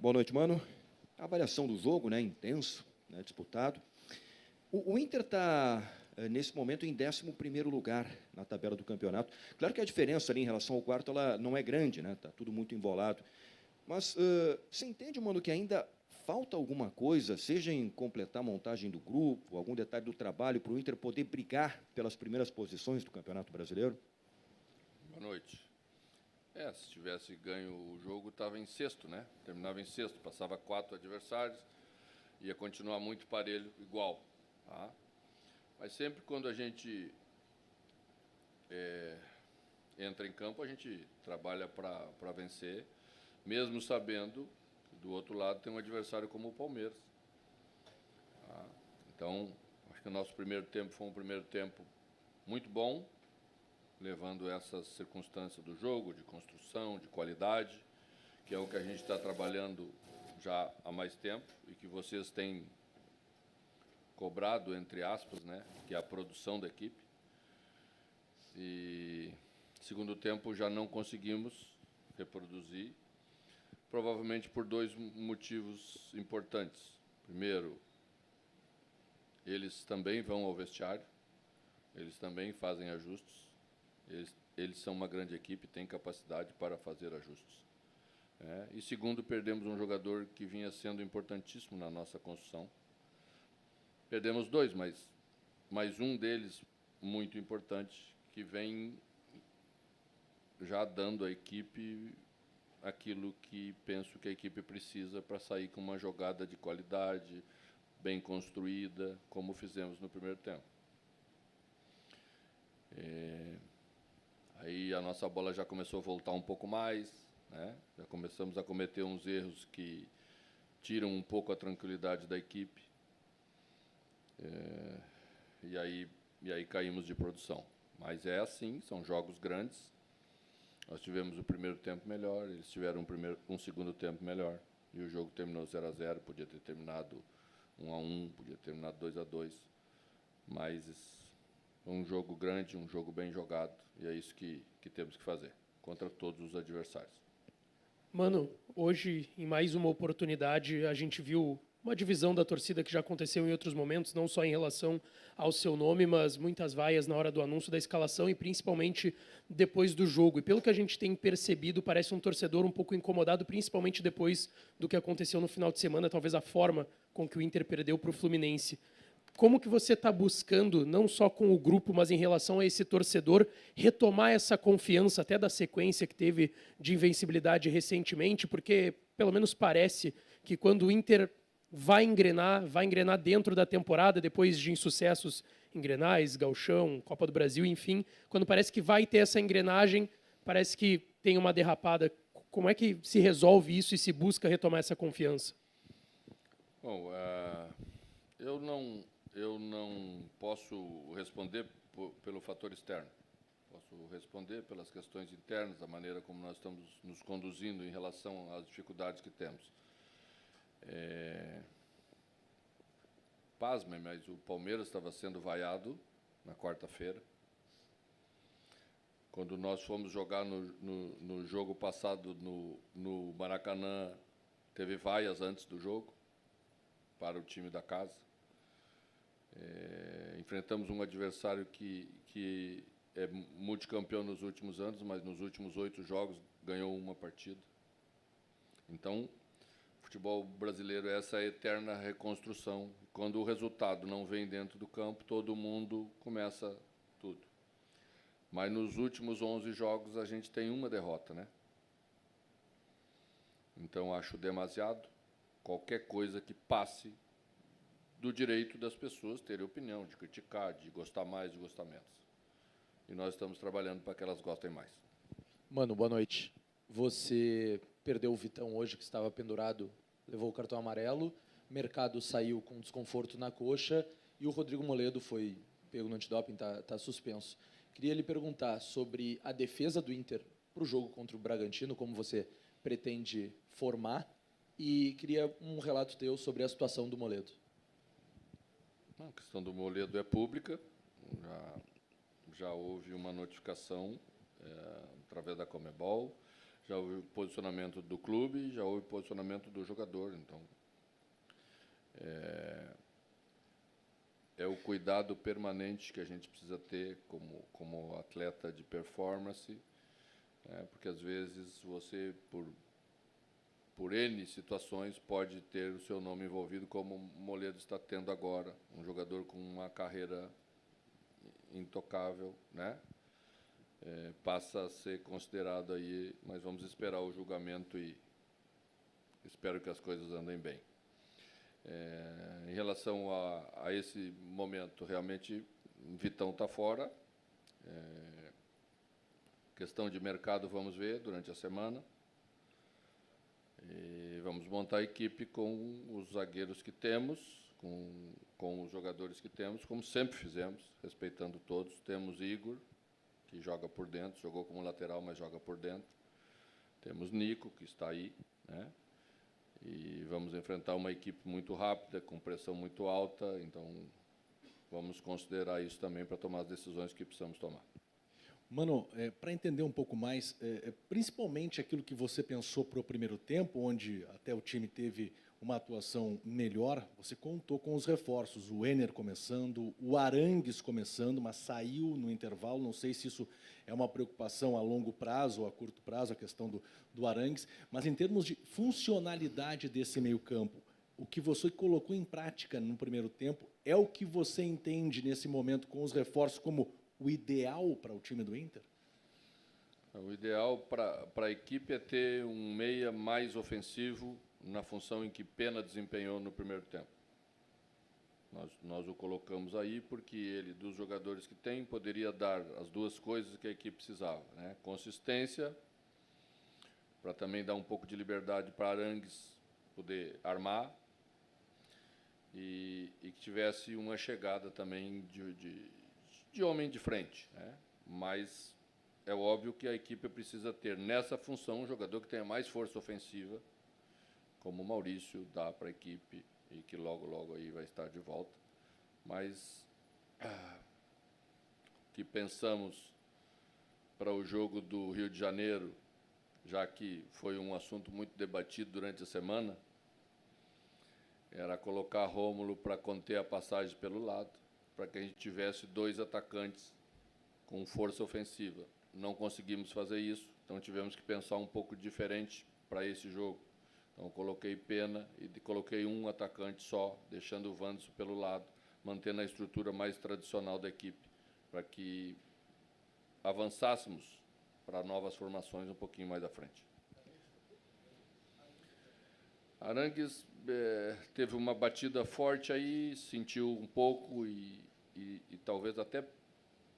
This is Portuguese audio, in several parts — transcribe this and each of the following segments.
Boa noite, mano. A avaliação do jogo, né, intenso, né, disputado. O Inter está, nesse momento, em 11º lugar na tabela do campeonato. Claro que a diferença ali em relação ao quarto ela não é grande, né? Está tudo muito embolado. Mas você entende, mano, que ainda falta alguma coisa, seja em completar a montagem do grupo, algum detalhe do trabalho, para o Inter poder brigar pelas primeiras posições do Campeonato Brasileiro? Boa noite. Se tivesse ganho o jogo, estava em sexto, né? Terminava em sexto, passava 4 adversários, ia continuar muito parelho, igual. Tá? Mas sempre quando a gente entra em campo, a gente trabalha para vencer, mesmo sabendo que do outro lado tem um adversário como o Palmeiras. Tá? Então, acho que o nosso primeiro tempo foi um primeiro tempo muito bom, levando essas circunstâncias do jogo, de construção, de qualidade, que é o que a gente está trabalhando já há mais tempo e que vocês têm cobrado, entre aspas, né, que é a produção da equipe. E segundo tempo já não conseguimos reproduzir, provavelmente por 2 motivos importantes. Primeiro, eles também vão ao vestiário, eles também fazem ajustes. Eles são uma grande equipe, têm capacidade para fazer ajustes. E segundo, perdemos um jogador que vinha sendo importantíssimo na nossa construção. Perdemos 2, mas mais um deles muito importante, que vem já dando à equipe aquilo que penso que a equipe precisa para sair com uma jogada de qualidade, bem construída, como fizemos no primeiro tempo. Aí a nossa bola já começou a voltar um pouco mais, né? Já começamos a cometer uns erros que tiram um pouco a tranquilidade da equipe. E aí caímos de produção. Mas é assim, são jogos grandes. Nós tivemos o primeiro tempo melhor, eles tiveram um segundo tempo melhor. E o jogo terminou 0-0, podia ter terminado 1-1, podia ter terminado 2-2. Mas um jogo grande, um jogo bem jogado, e é isso que temos que fazer, contra todos os adversários. Mano, hoje, em mais uma oportunidade, a gente viu uma divisão da torcida que já aconteceu em outros momentos, não só em relação ao seu nome, mas muitas vaias na hora do anúncio da escalação e principalmente depois do jogo. E pelo que a gente tem percebido, parece um torcedor um pouco incomodado, principalmente depois do que aconteceu no final de semana, talvez a forma com que o Inter perdeu para o Fluminense. Como que você está buscando, não só com o grupo, mas em relação a esse torcedor, retomar essa confiança até da sequência que teve de invencibilidade recentemente? Porque, pelo menos parece que quando o Inter vai engrenar dentro da temporada, depois de insucessos em Grenais, Gauchão, Copa do Brasil, enfim, quando parece que vai ter essa engrenagem, parece que tem uma derrapada. Como é que se resolve isso e se busca retomar essa confiança? Bom, eu não posso responder pelo fator externo. Posso responder pelas questões internas, da maneira como nós estamos nos conduzindo em relação às dificuldades que temos. Pasmem, mas o Palmeiras estava sendo vaiado na quarta-feira. Quando nós fomos jogar no jogo passado no Maracanã, teve vaias antes do jogo para o time da casa. Enfrentamos um adversário que é multicampeão nos últimos anos, mas nos últimos 8 jogos ganhou uma partida. Então, o futebol brasileiro é essa eterna reconstrução. Quando o resultado não vem dentro do campo, todo mundo começa tudo. Mas nos últimos 11 jogos a gente tem uma derrota, né? Então, acho demasiado qualquer coisa que passe do direito das pessoas terem opinião, de criticar, de gostar mais, de gostar menos. E nós estamos trabalhando para que elas gostem mais. Mano, boa noite. Você perdeu o Vitão hoje, que estava pendurado, levou o cartão amarelo, Mercado saiu com desconforto na coxa e o Rodrigo Moledo foi pego no antidoping, tá suspenso. Queria lhe perguntar sobre a defesa do Inter para o jogo contra o Bragantino, como você pretende formar, e queria um relato teu sobre a situação do Moledo. A questão do Moledo é pública, já houve uma notificação através da Conmebol, já houve posicionamento do clube, já houve posicionamento do jogador. Então, é o cuidado permanente que a gente precisa ter como atleta de performance, porque às vezes você, por N situações, pode ter o seu nome envolvido, como o Moledo está tendo agora, um jogador com uma carreira intocável, né? Passa a ser considerado aí, mas vamos esperar o julgamento e espero que as coisas andem bem. Em relação a esse momento, realmente, Vitão está fora. Questão de mercado, vamos ver durante a semana. E vamos montar a equipe com os zagueiros que temos, com os jogadores que temos, como sempre fizemos, respeitando todos. Temos Igor, que joga por dentro, jogou como lateral, mas joga por dentro. Temos Nico, que está aí, né? E vamos enfrentar uma equipe muito rápida, com pressão muito alta, então vamos considerar isso também para tomar as decisões que precisamos tomar. Mano, para entender um pouco mais, principalmente aquilo que você pensou para o primeiro tempo, onde até o time teve uma atuação melhor, você contou com os reforços, o Enner começando, o Arangues começando, mas saiu no intervalo, não sei se isso é uma preocupação a longo prazo ou a curto prazo, a questão do Arangues, mas em termos de funcionalidade desse meio-campo, o que você colocou em prática no primeiro tempo é o que você entende nesse momento com os reforços como o ideal para o time do Inter? O ideal para a equipe é ter um meia mais ofensivo na função em que Pena desempenhou no primeiro tempo. Nós o colocamos aí porque ele, dos jogadores que tem, poderia dar as duas coisas que a equipe precisava, né? Consistência, para também dar um pouco de liberdade para Arangues poder armar, e que tivesse uma chegada também de homem de frente, né? Mas é óbvio que a equipe precisa ter nessa função um jogador que tenha mais força ofensiva, como o Maurício dá para a equipe e que logo aí vai estar de volta. Mas que pensamos para o jogo do Rio de Janeiro, já que foi um assunto muito debatido durante a semana, era colocar Rômulo para conter a passagem pelo lado, para que a gente tivesse dois atacantes com força ofensiva. Não conseguimos fazer isso, então tivemos que pensar um pouco diferente para esse jogo. Então, coloquei Pena e coloquei um atacante só, deixando o Wanderson pelo lado, mantendo a estrutura mais tradicional da equipe, para que avançássemos para novas formações um pouquinho mais à frente. Arangues teve uma batida forte aí, sentiu um pouco e talvez até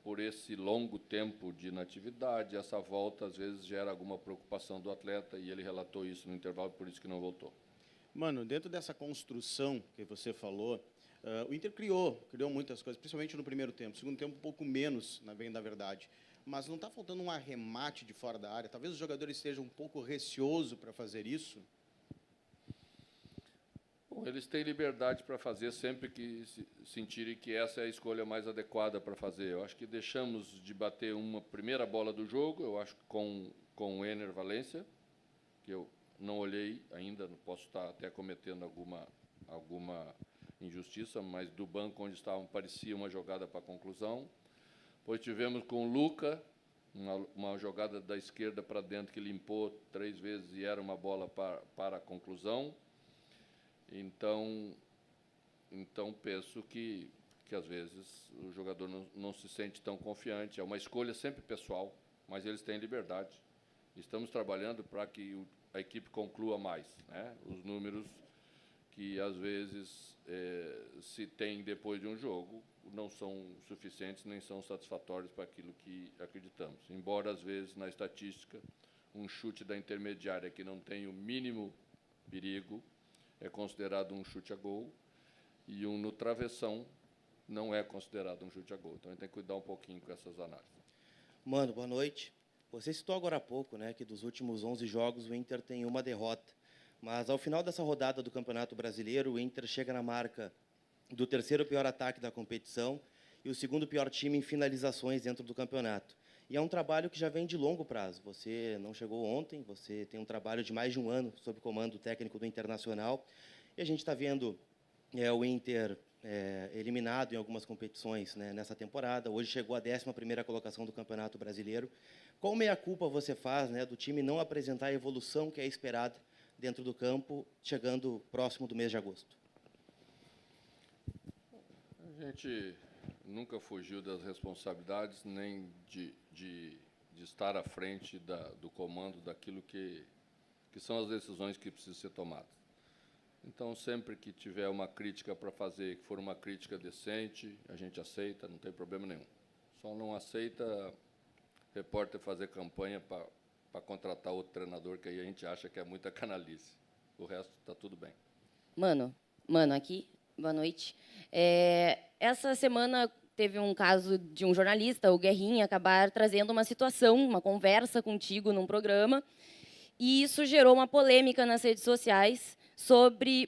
por esse longo tempo de inatividade, essa volta às vezes gera alguma preocupação do atleta e ele relatou isso no intervalo, por isso que não voltou. Mano, dentro dessa construção que você falou, o Inter criou muitas coisas, principalmente no primeiro tempo. Segundo tempo, um pouco menos, na bem da verdade. Mas não está faltando um arremate de fora da área? Talvez os jogadores estejam um pouco receosos para fazer isso? Bom, eles têm liberdade para fazer sempre que sentirem que essa é a escolha mais adequada para fazer. Eu acho que deixamos de bater uma primeira bola do jogo, eu acho que com o Enner Valencia, que eu não olhei ainda, não posso estar até cometendo alguma injustiça, mas do banco onde estavam parecia uma jogada para a conclusão. Depois tivemos com o Luca, uma jogada da esquerda para dentro que limpou 3 vezes e era uma bola para a conclusão. Então penso que às vezes o jogador não se sente tão confiante. É uma escolha sempre pessoal, mas eles têm liberdade. Estamos trabalhando para que a equipe conclua mais, né? Os números que às vezes se tem depois de um jogo não são suficientes nem são satisfatórios para aquilo que acreditamos. Embora às vezes na estatística um chute da intermediária que não tem o mínimo perigo é considerado um chute a gol, e um no travessão não é considerado um chute a gol. Então, a gente tem que cuidar um pouquinho com essas análises. Mano, boa noite. Você citou agora há pouco, né, que dos últimos 11 jogos o Inter tem uma derrota. Mas, ao final dessa rodada do Campeonato Brasileiro, o Inter chega na marca do terceiro pior ataque da competição e o segundo pior time em finalizações dentro do campeonato. E é um trabalho que já vem de longo prazo. Você não chegou ontem, você tem um trabalho de mais de um ano sob comando técnico do Internacional. E a gente está vendo o Inter eliminado em algumas competições, né, nessa temporada. Hoje chegou à 11ª colocação do Campeonato Brasileiro. Qual meia-culpa você faz, né, do time não apresentar a evolução que é esperada dentro do campo, chegando próximo do mês de agosto? A gente nunca fugiu das responsabilidades, nem de estar à frente do comando daquilo que são as decisões que precisam ser tomadas. Então, sempre que tiver uma crítica para fazer, que for uma crítica decente, a gente aceita, não tem problema nenhum. Só não aceita repórter fazer campanha para contratar outro treinador, que aí a gente acha que é muita canalice. O resto está tudo bem. Mano, aqui, boa noite. Essa semana teve um caso de um jornalista, o Guerrinha, acabar trazendo uma situação, uma conversa contigo num programa, e isso gerou uma polêmica nas redes sociais,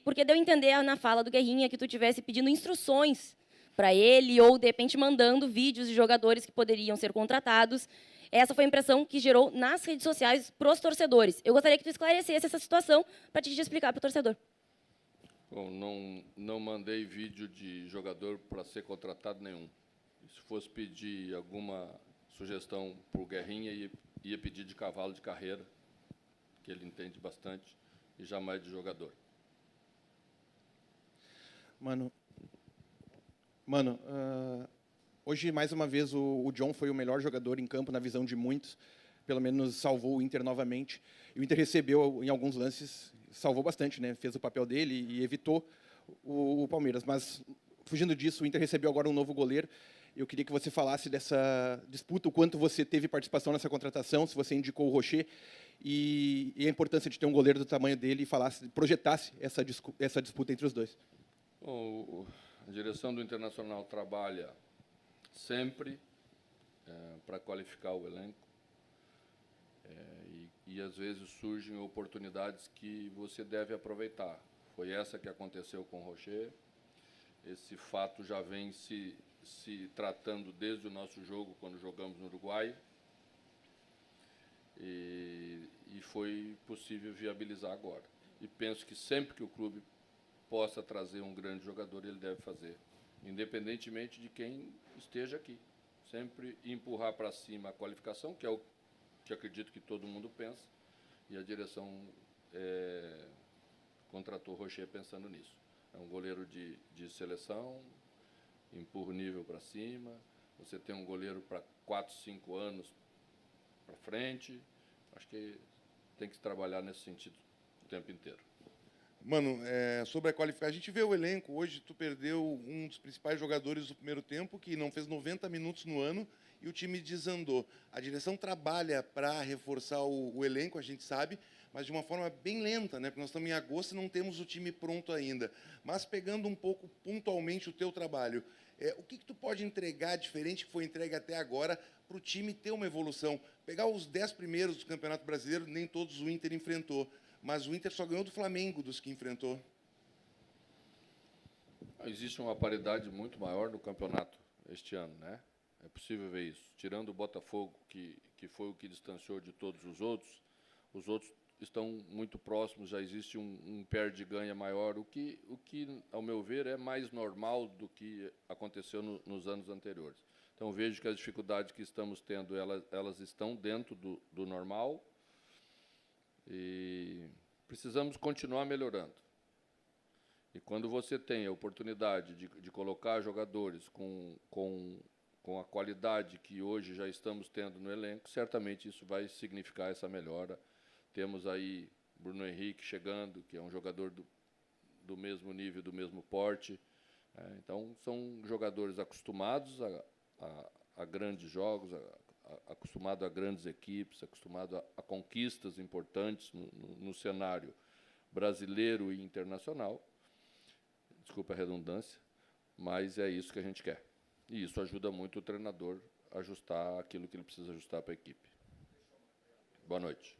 porque deu a entender na fala do Guerrinha que tu tivesse pedindo instruções para ele ou, de repente, mandando vídeos de jogadores que poderiam ser contratados. Essa foi a impressão que gerou nas redes sociais para os torcedores. Eu gostaria que tu esclarecesse essa situação para te explicar para o torcedor. Bom, não mandei vídeo de jogador para ser contratado nenhum. Se fosse pedir alguma sugestão para o Guerrinha, ia pedir de cavalo de carreira, que ele entende bastante, e jamais de jogador. Hoje, mais uma vez, o John foi o melhor jogador em campo, na visão de muitos. Pelo menos salvou o Inter novamente. E o Inter recebeu, em alguns lances, salvou bastante, né? Fez o papel dele e evitou o Palmeiras. Mas, fugindo disso, o Inter recebeu agora um novo goleiro. Eu queria que você falasse dessa disputa, o quanto você teve participação nessa contratação, se você indicou o Rocher, e a importância de ter um goleiro do tamanho dele e projetasse essa disputa entre os dois. Bom, a direção do Internacional trabalha sempre para qualificar o elenco, e às vezes surgem oportunidades que você deve aproveitar. Foi essa que aconteceu com o Rocher. Esse fato já vem se tratando desde o nosso jogo, quando jogamos no Uruguai, e foi possível viabilizar agora. E penso que sempre que o clube possa trazer um grande jogador, ele deve fazer, independentemente de quem esteja aqui. Sempre empurrar para cima a qualificação, que é o que acredito que todo mundo pensa, e a direção contratou o Rocher pensando nisso. É um goleiro de seleção, empurra o nível para cima, você tem um goleiro para 4, 5 anos para frente. Acho que tem que trabalhar nesse sentido o tempo inteiro. Mano, sobre a qualificação, a gente vê o elenco. Hoje tu perdeu um dos principais jogadores do primeiro tempo, que não fez 90 minutos no ano, e o time desandou. A direção trabalha para reforçar o elenco, a gente sabe, mas de uma forma bem lenta, né? Porque nós estamos em agosto e não temos o time pronto ainda. Mas pegando um pouco pontualmente o teu trabalho, o que tu pode entregar diferente que foi entregue até agora para o time ter uma evolução? Pegar os 10 primeiros do Campeonato Brasileiro, nem todos o Inter enfrentou, mas o Inter só ganhou do Flamengo dos que enfrentou. Existe uma paridade muito maior no campeonato este ano, né? É possível ver isso. Tirando o Botafogo, que foi o que distanciou de todos os outros estão muito próximos, já existe um perde-ganha maior, o que, ao meu ver, é mais normal do que aconteceu nos anos anteriores. Então, vejo que as dificuldades que estamos tendo, elas estão dentro do normal, e precisamos continuar melhorando. E quando você tem a oportunidade de colocar jogadores com a qualidade que hoje já estamos tendo no elenco, certamente isso vai significar essa melhora. Temos aí Bruno Henrique chegando, que é um jogador do mesmo nível, do mesmo porte. Então, são jogadores acostumados a grandes jogos, acostumado a grandes equipes, acostumado a conquistas importantes no cenário brasileiro e internacional. Desculpa a redundância, mas é isso que a gente quer. E isso ajuda muito o treinador a ajustar aquilo que ele precisa ajustar para a equipe. Boa noite.